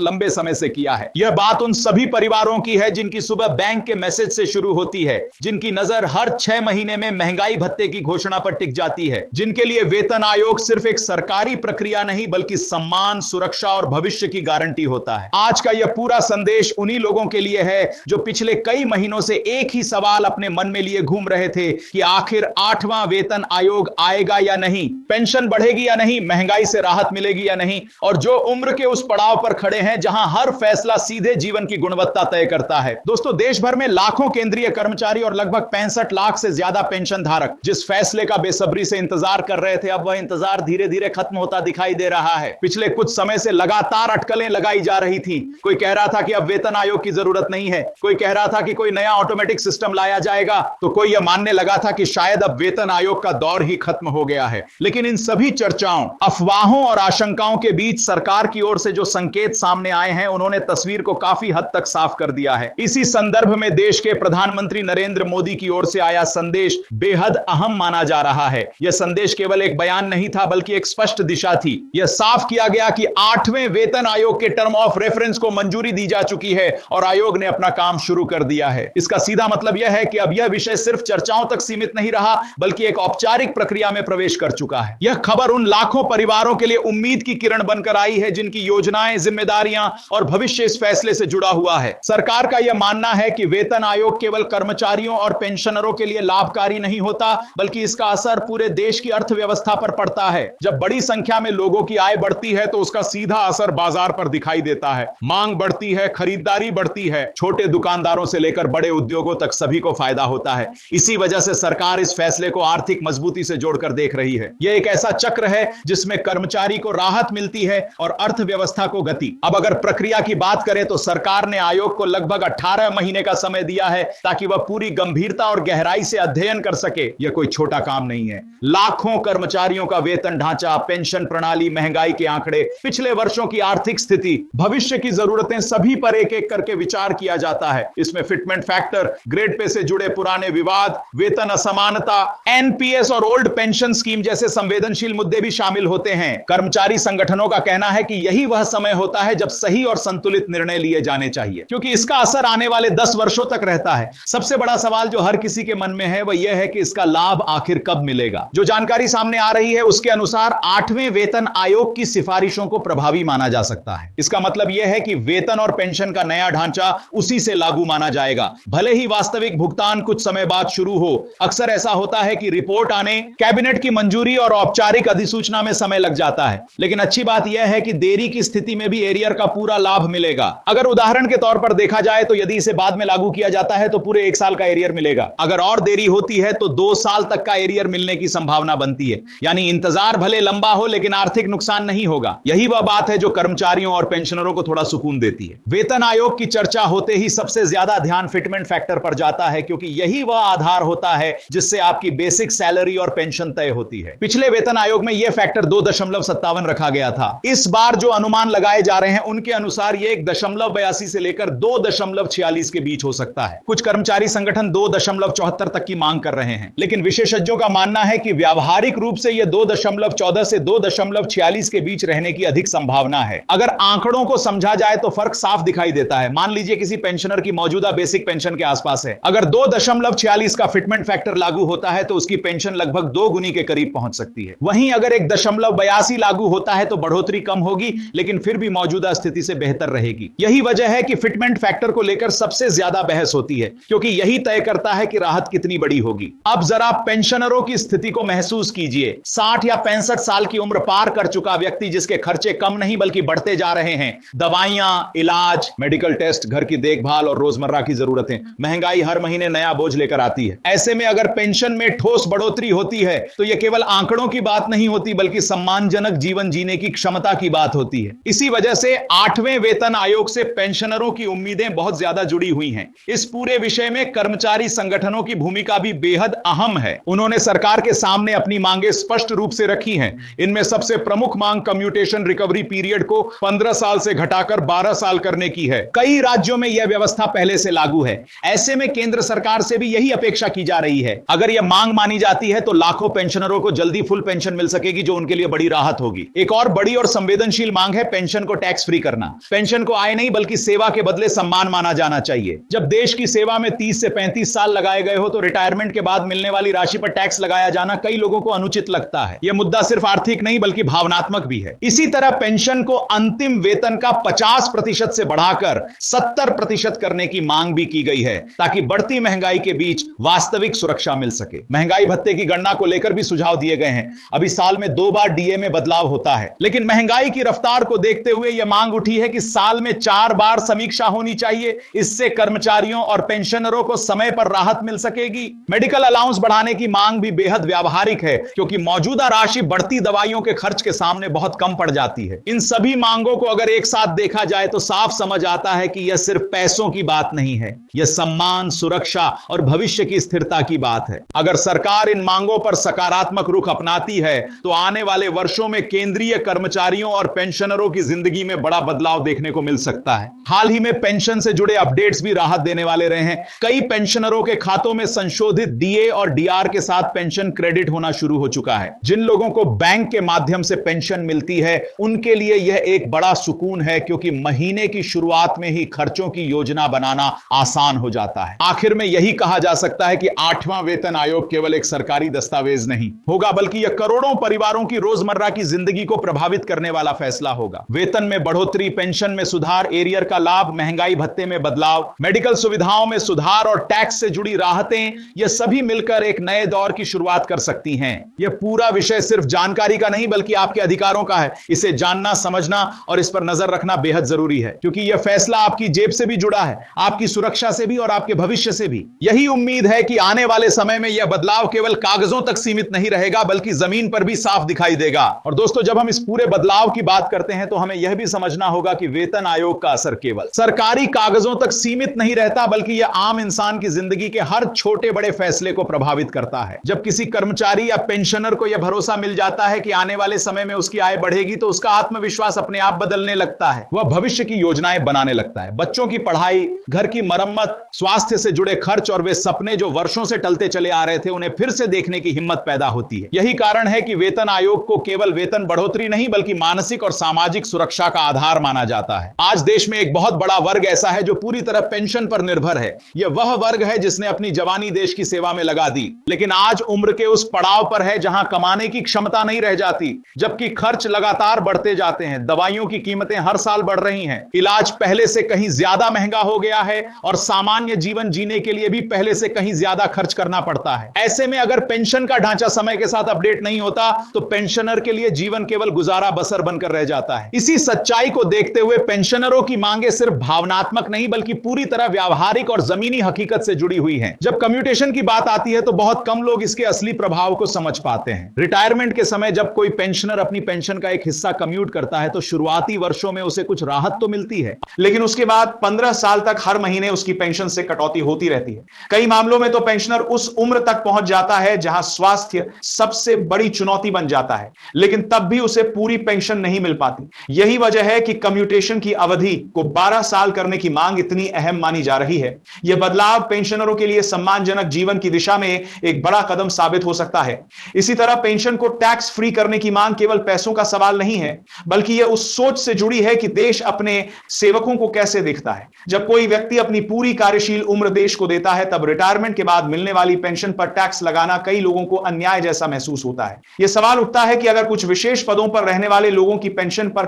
लंबे समय से किया है। यह बात उन सभी परिवारों की है जिनकी सुबह बैंक के मैसेज से शुरू होती है, जिनकी नजर हर 6 महीने में महंगाई भत्ते की घोषणा पर टिक जाती है, जिनके लिए वेतन आयोग सिर्फ एक सरकारी प्रक्रिया नहीं बल्कि सम्मान, सुरक्षा और भविष्य की गारंटी होता है। आज का यह पूरा संदेश उन्हीं लोगों के लिए है जो पिछले कई महीनों से एक ही सवाल अपने मन में लिए घूम रहे थे कि आखिर 8वां वेतन आयोग आएगा या नहीं, पेंशन बढ़ेगी या नहीं, महंगाई से राहत मिलेगी या नहीं, और जो उम्र के उस पड़ाव पर खड़े हैं जहां हर फैसला सीधे जीवन की गुणवत्ता तय करता है। दोस्तों, देश भर में लाखों केंद्रीय कर्मचारी और लगभग 65 लाख से ज्यादा पेंशन धारक जिस फैसले का बेसब्री से इंतजार कर रहे थे, अब वह इंतजार धीरे धीरे खत्म होता दिखाई दे रहा है। पिछले कुछ समय से लगातार अटकलें लगाई जा रही थी। कोई कह रहा था कि अब वेतन आयोग की जरूरत नहीं है, कोई कह रहा था कि कोई नया ऑटोमेटिक सिस्टम लाया जाएगा, तो कोई यह मानने लगा था कि शायद अब वेतन आयोग का दौर ही खत्म हो गया है। लेकिन इन सभी चर्चाओं, अफवाहों और आशंकाओं के बीच सरकार की ओर से जो संकेत सामने आए हैं, उन्होंने तस्वीर को काफी हद तक साफ कर दिया है। इसी संदर्भ में देश के प्रधानमंत्री नरेंद्र मोदी की ओर से आया संदेश बेहद अहम माना जा रहा है। यह संदेश केवल एक बयान नहीं था बल्कि एक स्पष्ट दिशा थी। यह साफ किया गया कि 8वें वेतन आयोग के टर्म ऑफ रेफरेंस को मंजूरी दी जा चुकी है और आयोग ने अपना काम शुरू कर दिया है। इसका सीधा मतलब यह है कि अब यह विषय सिर्फ चर्चाओं तक सीमित नहीं रहा बल्कि एक औपचारिक प्रक्रिया में प्रवेश कर चुका है। यह खबर उन लाखों परिवारों के लिए उम्मीद की किरण बनकर आई है जिनकी योजनाएं, जिम्मेदारियां और भविष्य इस फैसले से जुड़ा हुआ है। सरकार का यह मानना है कि वेतन आयोग केवल कर्मचारियों और पेंशनरों के लिए लाभकारी नहीं होता बल्कि इसका असर पूरे देश की अर्थव्यवस्था पर पड़ता है। जब बड़ी संख्या में लोगों की आय बढ़ती है तो उसका सीधा असर बाजार पर दिखाई देता है। मांग बढ़ती है, खरीदारी बढ़ती है, छोटे दुकानदारों से लेकर बड़े उद्योगों तक सभी को फायदा होता है। इसी वजह से सरकार इस फैसले को आर्थिक मजबूती से जोड़कर देख रही है। यह एक ऐसा चक्र है जिसमें कर्मचारी को राहत मिलती है और अर्थव्यवस्था को गति। अब अगर प्रक्रिया की बात करें तो सरकार ने आयोग को लगभग 18 महीने का समय दिया है ताकि वह पूरी गंभीरता और गहराई से अध्ययन कर सके। यह कोई छोटा काम नहीं है। लाखों कर्मचारियों का वेतन ढांचा, पेंशन प्रणाली, महंगाई के आंकड़े, पिछले वर्षों की आर्थिक स्थिति, भविष्य की जरूरतें, सभी पर एक एक करके विचार किया जाता है। इसमें फिटमेंट फैक्टर, ग्रेड पे से जुड़े पुराने विवाद, वेतन असमानता, एनपीएस और ओल्ड पेंशन स्कीम जैसे संवेदनशील मुद्दे भी शामिल होते हैं। कर्मचारी संगठनों का कहना है कि यही वह समय होता है जब सही और संतुलित निर्णय लिए जाने चाहिए, क्योंकि इसका असर आने वाले 10 वर्षों तक रहता है। सबसे बड़ा सवाल जो हर किसी के मन में है वह यह है कि इसका लाभ आखिर कब मिलेगा। जो जानकारी सामने आ रही है उसके अनुसार 8वें वेतन आयोग की सिफारिशों को प्रभावी माना जा सकता है। इसका मतलब यह है कि वेतन और पेंशन का नया ढांचा उसी से लागू माना जाएगा, भले ही वास्तविक भुगतान कुछ समय बाद शुरू हो। अक्सर ऐसा होता है कि रिपोर्ट आने, कैबिनेट की मंजूरी और औपचारिक अधिसूचना में समय लग जाता है, लेकिन अच्छी बात यह है कि देरी की स्थिति में भी एरियर का पूरा लाभ मिलेगा। अगर उदाहरण के तौर पर देखा जाए तो यदि इसे बाद में लागू किया जाता है तो पूरे 1 साल का एरियर मिलेगा। अगर और देरी होती है तो 2 साल तक का एरियर मिलने की संभावना बनती है। यानी इंतजार भले लंबा हो लेकिन आर्थिक नुकसान नहीं होगा। यही वह बात है जो कर्मचारियों और पेंशनरों को थोड़ा सुकून देती है। वेतन आयोग की चर्चा होते ही सबसे ज्यादा ध्यान फिटमेंट फैक्टर पर जाता है, क्योंकि यही वह आधार होता है जिससे आपकी बेसिक सैलरी और पेंशन तय होती है। पिछले वेतन आयोग में यह फैक्टर 2.57 रखा गया था। इस बार जो अनुमान लगाए जा रहे हैं उनके अनुसार यह 1.82 से लेकर 2.46 के बीच हो सकता है। कुछ कर्मचारी संगठन 2.74 तक की मांग कर रहे हैं, लेकिन विशेषज्ञों का मानना है कि व्यावहारिक रूप से यह 2.14 से 2.46 के बीच रहने की अधिक संभावना है। अगर आंकड़ों को समझा जाए तो फर्क साफ दिखाई देता है। मान लीजिए किसी पेंशनर की मौजूदा बेसिक पेंशन के आसपास है। अगर 2.46 का फिटमेंट फैक्टर लागू होता है तो उसकी पेंशन लगभग 2 गुनी के करीब पहुंच सकती है। वहीं अगर 1.82 लागू होता है तो बढ़ोतरी कम होगी, लेकिन फिर भी मौजूदा स्थिति से बेहतर रहेगी। यही वजह है कि फिटमेंट फैक्टर को लेकर सबसे ज्यादा बहस होती है, क्योंकि यही तय करता है कि राहत कितनी बड़ी होगी। अब जरा पेंशनरों की स्थिति को महसूस कीजिए। 60 या 65 साल की उम्र पार कर चुका व्यक्ति जिसके खर्चे कम नहीं बल्कि बढ़ते जा रहे हैं। दवाइयां, इलाज, मेडिकल टेस्ट, घर की देखभाल और रोजमर्रा की जरूरतें, महंगाई हर महीने नया बोझ लेकर आती है। ऐसे में अगर पेंशन में ठोस बढ़ोतरी होती है तो यह केवल आंकड़ों की बात नहीं होती बल्कि सम्मानजनक जीवन जीने की क्षमता की बात होती है। इसी वजह से 8वें वेतन आयोग से पेंशनरों की उम्मीदें बहुत ज्यादा जुड़ी हुई हैं। इस पूरे विषय में कर्मचारी संगठनों की भूमिका भी बेहद अहम है। उन्होंने सरकार के सामने अपनी मांगे स्पष्ट रूप से रखी हैं। इनमें सबसे प्रमुख मांग कम्यूटेशन रिकवरी पीरियड को 15 साल से घटाकर 12 साल करने की है। कई राज्यों में यह व्यवस्था पहले से लागू है। ऐसे में केंद्र सरकार से भी यही अपेक्षा की जा रही है। अगर यह मांग मानी जाती है तो लाखों पेंशनरों को जल्दी फुल पेंशन मिल सकेगी, जो उनके लिए बड़ी राहत होगी। एक और बड़ी और संवेदनशील मांग है पेंशन को टैक्स फ्री करना। पेंशन को आय नहीं बल्कि सेवा के बदले सम्मान माना जाना चाहिए। जब देश की सेवा में 30 से 35 साल लगाए गए हो तो रिटायरमेंट के बाद मिलने वाली राशि पर टैक्स लगाया जाना कई लोगों को अनुचित लगता है। यह मुद्दा सिर्फ आर्थिक नहीं बल्कि भावनात्मक भी है। इसी तरह पेंशन को अंतिम वेतन का 50% से बढ़ाकर 70% करने की मांग भी की गई है ताकि बढ़ती महंगाई के बीच वास्तविक सुरक्षा मिल सके। महंगाई भत्ते की गणना को लेकर भी सुझाव दिए गए हैं। अभी साल में 2 बार डीए में बदलाव होता है, लेकिन महंगाई की रफ्तार को देखते हुए यह मांग उठी है कि साल में 4 बार समीक्षा होनी चाहिए। इससे कर्मचारियों और पेंशनरों को समय पर राहत मिल सकेगी। मेडिकल अलाउंस बढ़ाने की मांग भी बेहद व्यावहारिक है क्योंकि मौजूदा राशि बढ़ती दवाइयों के खर्च के सामने बहुत कम पड़ जाती है। इन सभी मांगों को अगर एक साथ देखा जाए तो साफ समझ आता है कि यह सिर्फ पैसों की बात नहीं है, यह सम्मान, सुरक्षा और भविष्य की स्थिरता की बात है। अगर सरकार इन मांगों पर सकारात्मक रुख अपनाती है तो आने वाले वर्षों में केंद्रीय कर्मचारियों और पेंशनरों की जिंदगी में बड़ा बदलाव देखने को मिल सकता है। हाल ही में पेंशन से जुड़े अपडेट्स भी राहत देने वाले रहे हैं। कई पेंशनरों के खातों में संशोधित डीए और डीआर के साथ पेंशन क्रेडिट होना शुरू हो चुका है। जिन लोगों को बैंक के माध्यम से पेंशन मिलती है उनके लिए यह एक बड़ा सुकून है क्योंकि महीने की शुरुआत में ही खर्चों की योजना बनाना आसान हो जाता है। आखिर में यही कहा जा सकता है कि 8वां वेतन आयोग केवल एक सरकारी दस्तावेज नहीं होगा बल्कि यह करोड़ों परिवारों की रोजमर्रा की जिंदगी को प्रभावित करने वाला फैसला होगा। वेतन में बढ़ोतरी, पेंशन में सुधार, एरियर का लाभ, महंगाई भत्ते में बदलाव, मेडिकल सुविधाओं में सुधार और टैक्स से जुड़ी राहतें, यह सभी मिलकर एक नए दौर की शुरुआत कर सकती हैं। यह पूरा विषय सिर्फ जानकारी का नहीं बल्कि आपके अधिकारों का है। इसे जानना, समझना और इस पर नजर रखना बेहद जरूरी है क्योंकि यह फैसला आपकी जेब से भी जुड़ा है, आपकी सुरक्षा से भी और आपके भविष्य से भी। यही उम्मीद है कि आने वाले समय में यह बदलाव केवल कागजों तक सीमित नहीं रहेगा बल्कि जमीन पर भी साफ दिखाई देगा। और दोस्तों, जब हम इस पूरे बदलाव की बात करते हैं तो हमें यह भी समझना होगा कि वेतन आयोग का असर केवल सरकारी कागजों तक सीमित नहीं रहता बल्कि यह आम इंसान की जिंदगी के हर छोटे बड़े फैसले को प्रभावित करता है। जब किसी कर्मचारी या पेंशनर को यह भरोसा मिल जाता है कि आने वाले समय में उसकी आय बढ़ेगी तो उसका आत्मविश्वास अपने आप बदलने लगता है। वह भविष्य की योजनाएं बनाने लगता है। बच्चों की पढ़ाई, घर की मरम्मत, स्वास्थ्य से जुड़े खर्च और वे सपने जो वर्षों से टलते चले आ रहे थे उन्हें फिर से देखने की हिम्मत पैदा होती है। यही कारण है कि वेतन आयोग को केवल वेतन बढ़ोतरी नहीं बल्कि मानसिक और सामाजिक सुरक्षा का आधार माना जाता है। आज देश में एक बहुत बड़ा वर्ग ऐसा है जो पूरी तरह पेंशन पर निर्भर है। यह वह वर्ग है जिसने अपनी जवानी देश की सेवा में लगा दी, लेकिन आज उम्र के उस पड़ाव पर है जहां कमाने की क्षमता नहीं रह जाती, जबकि खर्च लगातार बढ़ते जाते हैं। दवाइयों की कीमतें हर साल बढ़ रही हैं, इलाज पहले से कहीं ज्यादा महंगा हो गया है और सामान्य जीवन जीने के लिए भी पहले से कहीं ज्यादा खर्च करना पड़ता है। ऐसे में अगर पेंशन का ढांचा समय के साथ अपडेट नहीं होता तो पेंशनर के लिए जीवन केवल गुजारा बसर बनकर रह जाता है। इसी सच्चाई को देखते हुए पेंशनरों की मांगे सिर्फ भावनात्मक नहीं बल्कि पूरी तरह व्यावहारिक और जमीनी हकीकत से जुड़ी हुई हैं। जब कम्यूटेशन की बात आती है तो बहुत कम लोग इसके असली प्रभाव को समझ पाते हैं। रिटायरमेंट के समय जब कोई पेंशनर अपनी पेंशन का एक हिस्सा कम्यूट करता है तो शुरुआती वर्षों में उसे कुछ राहत तो मिलती है, लेकिन उसके बाद 15 साल तक हर महीने उसकी पेंशन से कटौती होती रहती है। कई मामलों में तो पेंशनर उस उम्र तक पहुंच जाता है जहां स्वास्थ्य सबसे बड़ी चुनौती बन जाता है, लेकिन तब भी उसे पूरी पेंशन नहीं मिल पाती। यही वजह है कि कम्यूटेशन की अवधि को 12 साल करने की मांग इतनी अहम मानी जा रही है। यह बदलाव पेंशनरों के लिए सम्मानजनक जीवन की दिशा में एक बड़ा कदम साबित हो सकता है। इसी तरह पेंशन को टैक्स फ्री करने की मांग केवल पैसों का सवाल नहीं है बल्कि यह उस सोच से जुड़ी है कि देश अपने सेवकों को कैसे देखता है। जब कोई व्यक्ति अपनी पूरी कार्यशील उम्र देश को देता है तब रिटायरमेंट के बाद मिलने वाली पेंशन पर टैक्स लगाना कई लोगों को अन्याय जैसा महसूस होता है। यह सवाल उठता है कि अगर कुछ विशेष पदों पर रहने वाले लोगों की पेंशन पर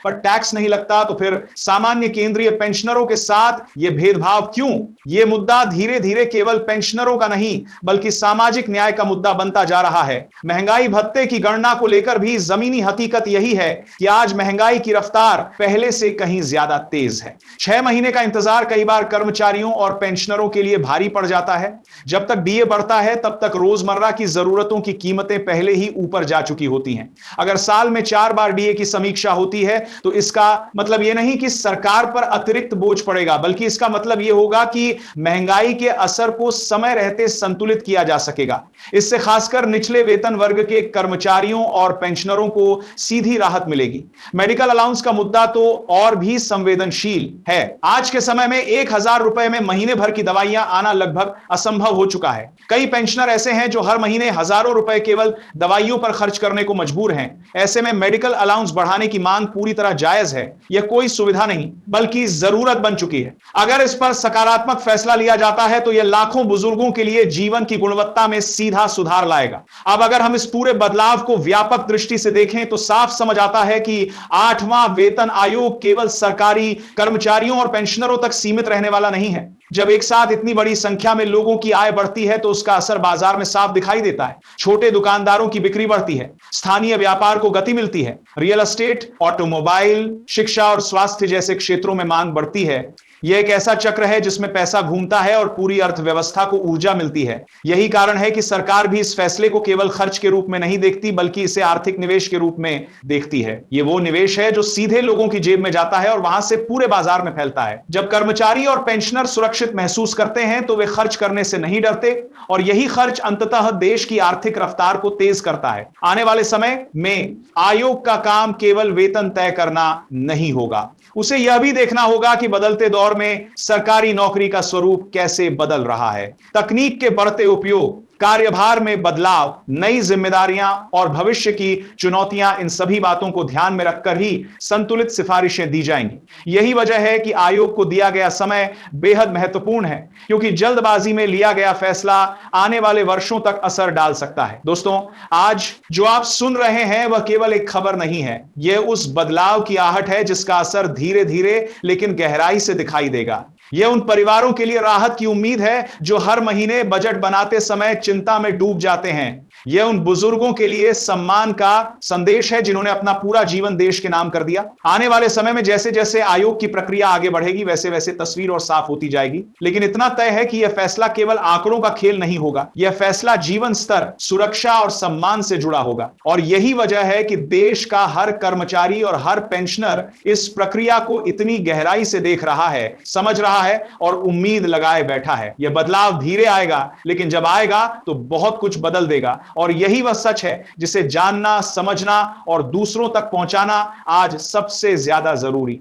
टैक्स नहीं लगता तो फिर सामान्य केंद्रीय पेंशनरों के साथ यह भेदभाव क्यों? यह मुद्दा धीरे धीरे केवल पेंशनरों का नहीं बल्कि सामाजिक न्याय का मुद्दा बनता जा रहा है। महंगाई भत्ते की गणना को लेकर भी जमीनी हकीकत यही है कि आज महंगाई की रफ्तार पहले से कहीं ज्यादा तेज है। 6 महीने का इंतजार कई बार कर्मचारियों और पेंशनरों के लिए भारी पड़ जाता है। जब तक डीए बढ़ता है तब तक रोजमर्रा की जरूरतों की कीमतें पहले ही ऊपर जा चुकी होती हैं। अगर साल में 4 बार डीए की समीक्षा होती है तो इसका मतलब यह नहीं कि सरकार पर अतिरिक्त बोझ पड़ेगा बल्कि इसका मतलब यह होगा कि महंगाई के असर को समय रहते संतुलित किया जा सकेगा। इससे खासकर निचले वेतन वर्ग के कर्मचारियों और पेंशनरों को सीधी राहत मिलेगी। मेडिकल अलाउंस का मुद्दा तो और भी संवेदनशील है। आज के समय में 1000 रुपए में महीने भर की दवाइयां आना लगभग असंभव हो चुका है। कई पेंशनर ऐसे हैं जो हर महीने हजारों रुपए केवल दवाइयों पर खर्च करने को मजबूर हैं। ऐसे में मेडिकल अलाउंस बढ़ाने की मांग पूरी तरह जायज है, यह कोई सुविधा नहीं बल्कि जरूरत बन चुकी है। अगर इस पर सकारात्मक फैसला लिया जाता है तो यह लाखों बुजुर्गों के लिए जीवन की गुणवत्ता में सीधा सुधार लाएगा। अब अगर हम इस पूरे बदलाव को व्यापक दृष्टि से देखें तो साफ समझ आता है कि 8वां वेतन आयोग केवल सरकारी कर्मचारियों और पेंशनरों तक सीमित रहने वाला नहीं है। जब एक साथ इतनी बड़ी संख्या में लोगों की आय बढ़ती है तो उसका असर बाजार में साफ दिखाई देता है। छोटे दुकानदारों की बिक्री बढ़ती है, स्थानीय व्यापार को गति मिलती है, रियल एस्टेट, ऑटोमोबाइल, शिक्षा और स्वास्थ्य जैसे क्षेत्रों में मांग बढ़ती है। यह एक ऐसा चक्र है जिसमें पैसा घूमता है और पूरी अर्थव्यवस्था को ऊर्जा मिलती है। यही कारण है कि सरकार भी इस फैसले को केवल खर्च के रूप में नहीं देखती बल्कि इसे आर्थिक निवेश के रूप में देखती है। यह वो निवेश है जो सीधे लोगों की जेब में जाता है और वहां से पूरे बाजार में फैलता है। जब कर्मचारी और पेंशनर सुरक्षित महसूस करते हैं तो वे खर्च करने से नहीं डरते और यही खर्च अंततः देश की आर्थिक रफ्तार को तेज करता है। आने वाले समय में आयोग का काम केवल वेतन तय करना नहीं होगा, उसे यह भी देखना होगा कि बदलते दौर में सरकारी नौकरी का स्वरूप कैसे बदल रहा है। तकनीक के बढ़ते उपयोग, कार्यभार में बदलाव, नई जिम्मेदारियां और भविष्य की चुनौतियां, इन सभी बातों को ध्यान में रखकर ही संतुलित सिफारिशें दी जाएंगी। यही वजह है कि आयोग को दिया गया समय बेहद महत्वपूर्ण है, क्योंकि जल्दबाजी में लिया गया फैसला आने वाले वर्षों तक असर डाल सकता है। दोस्तों, आज जो आप सुन रहे हैं वह केवल एक खबर नहीं है, यह उस बदलाव की आहट है जिसका असर धीरे धीरे लेकिन गहराई से दिखाई देगा। यह उन परिवारों के लिए राहत की उम्मीद है जो हर महीने बजट बनाते समय चिंता में डूब जाते हैं। यह उन बुजुर्गों के लिए सम्मान का संदेश है जिन्होंने अपना पूरा जीवन देश के नाम कर दिया। आने वाले समय में जैसे जैसे आयोग की प्रक्रिया आगे बढ़ेगी वैसे वैसे तस्वीर और साफ होती जाएगी। लेकिन इतना तय है कि यह फैसला केवल आंकड़ों का खेल नहीं होगा, यह फैसला जीवन स्तर, सुरक्षा और सम्मान से जुड़ा होगा। और यही वजह है कि देश का हर कर्मचारी और हर पेंशनर इस प्रक्रिया को इतनी गहराई से देख रहा है, समझ रहा है और उम्मीद लगाए बैठा है। यह बदलाव धीरे आएगा, लेकिन जब आएगा तो बहुत कुछ बदल देगा। और यही वह सच है जिसे जानना, समझना और दूसरों तक पहुंचाना आज सबसे ज्यादा जरूरी